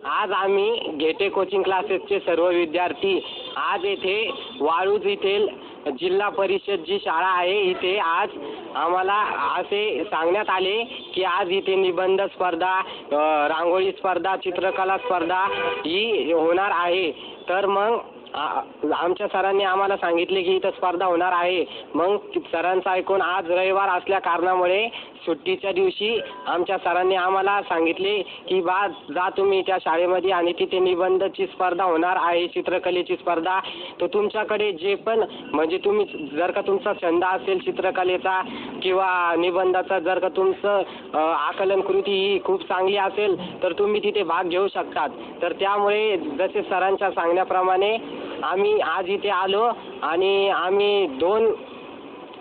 आज आम्ही घेटे कोचिंग क्लासेसचे सर्व विद्यार्थी आज येथे वाळूज येथील जिल्हा परिषद जी शाळा आहे इथे आज आम्हाला असे सांगण्यात आले की आज इथे निबंध स्पर्धा, रांगोळी स्पर्धा, चित्रकला स्पर्धा ही होणार आहे. तर मग आमच्या सरांनी आम्हाला सांगितले की इथं स्पर्धा होणार आहे. मग सरांचं ऐकून आज रविवार असल्या कारणामुळे सुट्टीच्या दिवशी आमच्या सरांनी आम्हाला सांगितले की बा जा तुम्ही त्या शाळेमध्ये आणि तिथे निबंधची स्पर्धा होणार आहे, चित्रकलेची स्पर्धा. तर तुमच्याकडे जे पण म्हणजे तुम्ही जर का तुमचा छंद असेल चित्रकलेचा किंवा निबंधाचा, जर का तुमचं आकलन कृती ही खूप चांगली असेल तर तुम्ही तिथे भाग घेऊ शकतात. तर त्यामुळे जसे सरांच्या सांगण्याप्रमाणे आम्ही आज इथे आलो आणि आम्ही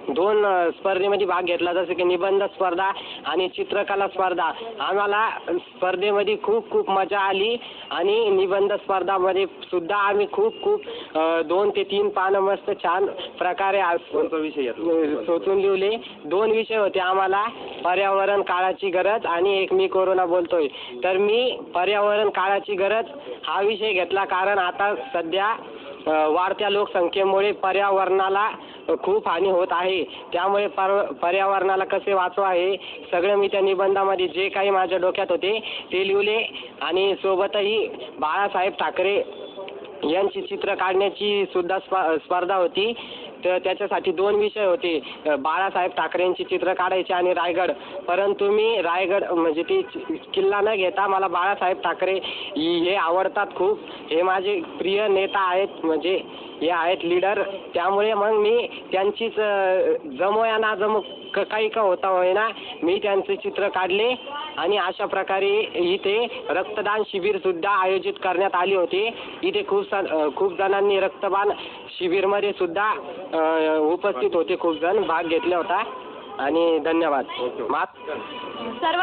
दोन स्पर्धेमध्ये भाग घेतला, जसं की निबंध स्पर्धा आणि चित्रकला स्पर्धा. आम्हाला स्पर्धेमध्ये खूप मजा आली आणि निबंध स्पर्धामध्ये सुद्धा आम्ही खूप 2 ते 3 पानं मस्त छान प्रकारे सोचून लिहिले. 2 विषय होते आम्हाला, पर्यावरण काळाची गरज आणि एक मी कोरोना बोलतोय. तर मी पर्यावरण काळाची गरज हा विषय घेतला कारण आता सध्या वाढत्या लोकसंख्येमुळे पर्यावरणाला खूप हानी होत आहे. त्यामुळे पर्यावरणाला कसे वाचवा हे सगळं मी त्या निबंधामध्ये जे काही माझ्या डोक्यात होते ते लिहिले. आणि सोबतही बाळासाहेब ठाकरे यांची चित्र काढण्याची सुद्धा स्पर्धा होती. तर त्याच्यासाठी 2 विषय होते, बाळासाहेब ठाकरेंची चित्र काढायची आणि रायगड. परंतु मी रायगड म्हणजे ती किल्ला न घेता मला बाळासाहेब ठाकरे हे आवडतात खूप. हे माझे प्रिय नेता आहेत, म्हणजे हे आहेत लीडर. त्यामुळे मग मी त्यांचीच जमो या ना जमो काही का होता होईना मी त्यांचे चित्र काढले. आणि अशा प्रकारे इथे रक्तदान शिबिर सुद्धा आयोजित करण्यात आले होते. इथे खूप जणांनी रक्तदान शिबिरमध्ये सुद्धा उपस्थित होते, खूप जण भाग घेतला होता. आणि धन्यवाद.